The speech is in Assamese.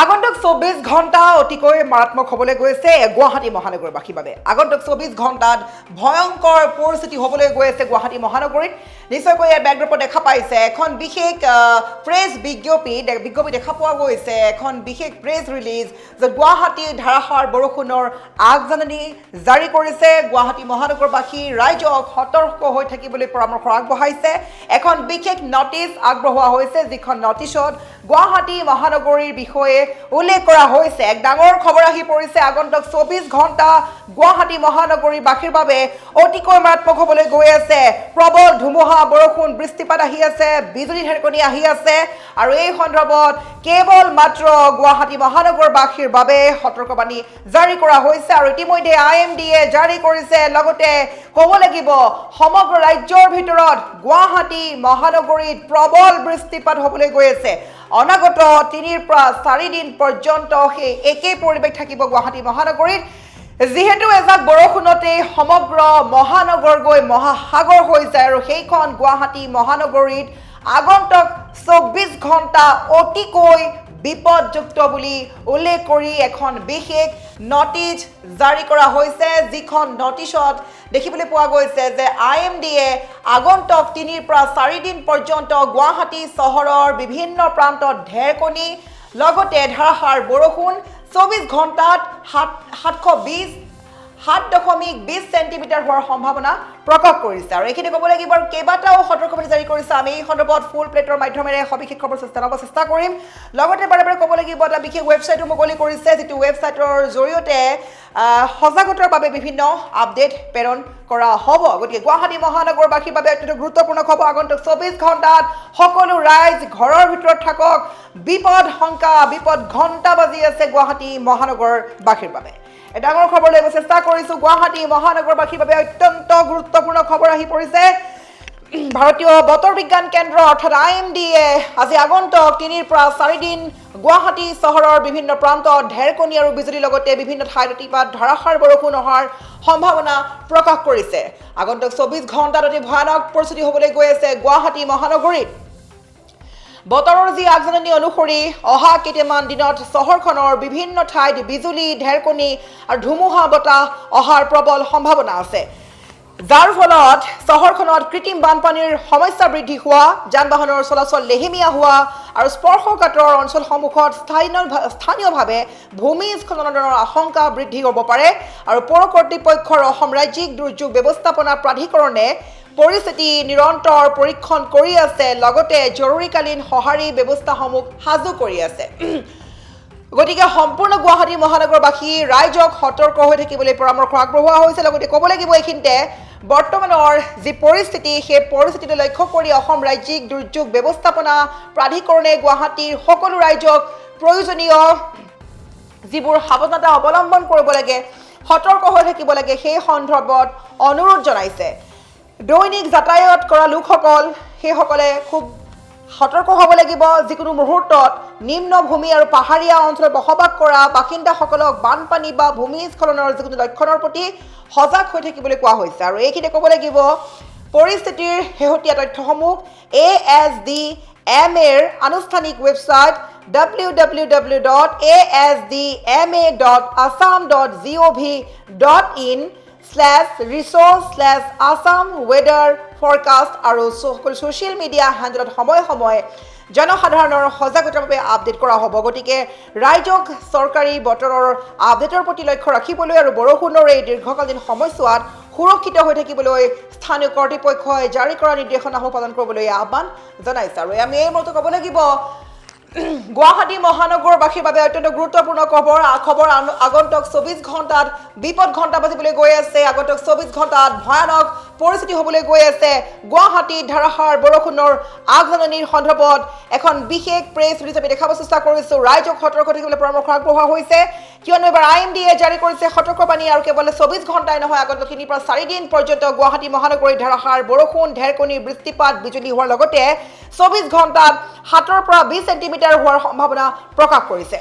আগন্তুক 24 ঘণ্টা অতিকৈ মাৰাত্মক হ'বলৈ গৈছে গুৱাহাটী মহানগৰবাসীৰ বাবে। আগন্তুক 24 ঘণ্টাত ভয়ংকৰ পৰিস্থিতি হ'বলৈ গৈ আছে গুৱাহাটী মহানগৰীত। নিশ্চয়কৈ ইয়াৰ বেকড্ৰপত দেখা পাইছে এখন বিশেষ প্ৰেছ বিজ্ঞপ্তি দেখা পোৱা গৈছে, এখন বিশেষ প্ৰেছ ৰিলিজ য'ত গুৱাহাটীৰ ধাৰাসাৰ বৰষুণৰ আগজাননী জাৰি কৰিছে। গুৱাহাটী মহানগৰবাসী ৰাইজক সতৰ্ক হৈ থাকিবলৈ পৰামৰ্শ আগবঢ়াইছে। এখন বিশেষ নটিচ আগবঢ়োৱা হৈছে, যিখন নটিচত গুৱাহাটী মহানগৰীৰ বিষয়ে উল্লেখ কৰা হৈছে। এক ডাঙৰ খবৰ আহি পৰিছে, আগন্তুক 24 ঘণ্টা গুৱাহাটী মহানগৰীবাসীৰ বাবে অতিকৈ মাৰাত্মক হ'বলৈ গৈ আছে। প্ৰবল ধুমুহা, বৰষুণ, বৃষ্টিপাত আহি আছে, বিজুলী ঢেৰেকনি আহি আছে, আৰু এই সন্দৰ্ভত কেৱল মাত্ৰ গুৱাহাটী মহানগৰবাসীৰ বাবে সতৰ্কবাণী জাৰি কৰা হৈছে। আৰু ইতিমধ্যে IMDয়ে জাৰি কৰিছে, লগতে ক'ব লাগিব সমগ্ৰ ৰাজ্যৰ ভিতৰত গুৱাহাটী মহানগৰীত প্ৰবল বৃষ্টিপাত হ'বলৈ গৈ আছে। অনাগত 3 পৰা 4 দিন পৰ্যন্ত সেই একেই পৰিৱেশ থাকিব গুৱাহাটী মহানগৰীত, যিহেতু এজাক বৰষুণতে সমগ্ৰ মহানগৰ গৈ মহাসাগৰ হৈ যায়। আৰু সেইখন গুৱাহাটী মহানগৰীত আগন্তুক 24 ঘণ্টা অতিকৈ বিপদযুক্ত বুলি উল্লেখ কৰি এখন বিশেষ নটিচ জাৰি কৰা হৈছে, যিখন নটিচত দেখিবলৈ পোৱা গৈছে যে IMDয়ে আগন্তুক 3 পৰা 4 দিন পৰ্যন্ত গুৱাহাটী চহৰৰ বিভিন্ন প্ৰান্তত ঢেৰেকনি, লগতে ধাৰাসাৰ বৰষুণ, 24 ঘণ্টাত 7.20 চেণ্টিমিটাৰ হোৱাৰ সম্ভাৱনা প্ৰকাশ কৰিছে। আৰু এইখিনি ক'ব লাগিব, আৰু কেইবাটাও সতৰ্কবাণী জাৰি কৰিছে। আমি এই সন্দৰ্ভত ফুল প্লেটৰ মাধ্যমেৰে সবিশেষ খবৰ জনাব চেষ্টা কৰিম। লগতে বাৰে বাৰে ক'ব লাগিব, এটা বিশেষ ৱেবছাইটো মুকলি কৰিছে, যিটো ৱেবছাইটৰ জৰিয়তে সজাগতাৰ বাবে বিভিন্ন আপডেট প্ৰেৰণ কৰা হ'ব। গতিকে গুৱাহাটী মহানগৰবাসীৰ বাবে অত্যন্ত গুৰুত্বপূৰ্ণ খবৰ, আগন্তুক 24 ঘণ্টাত সকলো ৰাইজ ঘৰৰ ভিতৰত থাকক। বিপদ ঘণ্টা বাজি আছে গুৱাহাটী মহানগৰবাসীৰ বাবে। ডাঙৰ খবৰ লৈ চেষ্টা কৰিছোঁ। গুৱাহাটী মহানগৰবাসীৰ বাবে অত্যন্ত গুৰুত্বপূৰ্ণ খবৰ আহি পৰিছে। ভাৰতীয় বতৰ বিজ্ঞান কেন্দ্ৰ অৰ্থাৎ IMDয়ে আজি আগন্তুক 3 পৰা 4 দিন গুৱাহাটী চহৰৰ বিভিন্ন প্ৰান্তত ঢেৰেকনি আৰু বিজুলীৰ লগতে বিভিন্ন ঠাইত অতিপাত ধাৰাসাৰ বৰষুণ অহাৰ সম্ভাৱনা প্ৰকাশ কৰিছে। আগন্তুক 24 ঘণ্টাত অতি ভয়ানক পৰিস্থিতি হ'বলৈ গৈ আছে গুৱাহাটী মহানগৰীত। বতৰৰ যি আগজাননী অনুসৰি অহা কেইটামান দিনত চহৰখনৰ বিভিন্ন ঠাইত বিজুলী, ঢেৰেকনি আৰু ধুমুহা বতাহ অহাৰ প্ৰবল সম্ভাৱনা আছে, যাৰ ফলত চহৰখনত কৃত্ৰিম বানপানীৰ সমস্যা বৃদ্ধি হোৱা, যান বাহনৰ চলাচল লেহেমীয়া হোৱা আৰু স্পৰ্শকাতৰ অঞ্চলসমূহত স্থানীয়ভাৱে ভূমিস্খলনৰ আশংকা বৃদ্ধি হ'ব পাৰে। আৰু পৌৰ কৰ্তৃপক্ষৰ অসম ৰাজ্যিক দুৰ্যোগ ব্যৱস্থাপনা প্ৰাধিকৰণে পৰিস্থিতি নিৰন্তৰ পৰীক্ষণ কৰি আছে, লগতে জৰুৰীকালীন সঁহাৰি ব্যৱস্থাসমূহ সাজু কৰি আছে। গতিকে সম্পূৰ্ণ গুৱাহাটী মহানগৰবাসী ৰাইজক সতৰ্ক হৈ থাকিবলৈ পৰামৰ্শ আগবঢ়োৱা হৈছে। লগতে ক'ব লাগিব এইখিনিতে বৰ্তমানৰ যি পৰিস্থিতি, সেই পৰিস্থিতিটো লক্ষ্য কৰি অসম ৰাজ্যিক দুৰ্যোগ ব্যৱস্থাপনা প্ৰাধিকৰণে গুৱাহাটীৰ সকলো ৰাইজক প্ৰয়োজনীয় যিবোৰ সাৱধানতা অৱলম্বন কৰিব লাগে, সতৰ্ক হৈ থাকিব লাগে, সেই সন্দৰ্ভত অনুৰোধ জনাইছে। দৈনিক যাতায়াত কৰা লোকসকল, সেইসকলে খুব সতৰ্ক হ'ব লাগিব। যিকোনো মুহূৰ্তত নিম্নভূমি আৰু পাহাৰীয়া অঞ্চলত বসবাস কৰা বাসিন্দাসকলক বানপানী বা ভূমিস্খলনৰ যিকোনো লক্ষণৰ প্ৰতি সজাগ হৈ থাকিবলৈ কোৱা হৈছে। আৰু এইখিনি ক'ব লাগিব, পৰিস্থিতিৰ শেহতীয়া তথ্যসমূহ ASDMAৰ আনুষ্ঠানিক ৱেবছাইট www.asdma.assam.gov.in/resource/assam weather forecast আৰু ছ'চিয়েল মিডিয়া হেণ্ডেলত সময়ে সময়ে জনসাধাৰণৰ সজাগতাৰ বাবে আপডেট কৰা হ'ব। গতিকে ৰাইজক চৰকাৰী বতৰৰ আপডেটৰ প্ৰতি লক্ষ্য ৰাখিবলৈ আৰু বৰষুণৰ এই দীৰ্ঘকালীন সময়ছোৱাত সুৰক্ষিত হৈ থাকিবলৈ স্থানীয় কৰ্তৃপক্ষই জাৰি কৰা নিৰ্দেশনাসমূহ পালন কৰিবলৈ আহ্বান জনাইছে। আৰু আমি এই মুহূৰ্তত ক'ব লাগিব, গুৱাহাটী মহানগৰবাসীৰ বাবে অত্যন্ত গুৰুত্বপূৰ্ণ খবৰ। আগন্তুক 24 ঘণ্টাত বিপদ ঘণ্টা বাজিবলৈ গৈ আছে। আগন্তুক 24 ঘণ্টাত ভয়ানক পৰিস্থিতি হ'বলৈ গৈ আছে। গুৱাহাটীত ধাৰাসাৰ বৰষুণৰ আগজাননীৰ সন্দৰ্ভত এখন বিশেষ প্ৰেছ ৰিলিজ আমি দেখাব চেষ্টা কৰিছোঁ। ৰাইজক সতৰ্ক থাকিবলৈ পৰামৰ্শ আগবঢ়োৱা হৈছে, কিয়নো এবাৰ IMDয়ে জাৰি কৰিছে সতৰ্কবাণী। আৰু কেৱল 24 ঘণ্টাই নহয়, আগন্তুক 3 পৰা 4 দিন পৰ্যন্ত গুৱাহাটী মহানগৰীত ধাৰাসাৰ বৰষুণ, ঢেৰেকনি, বৃষ্টিপাত, বিজুলী হোৱাৰ লগতে 24 ঘণ্টাত 7 পৰা 20 চেণ্টিমিটাৰ হোৱাৰ সম্ভাৱনা প্ৰকাশ কৰিছে।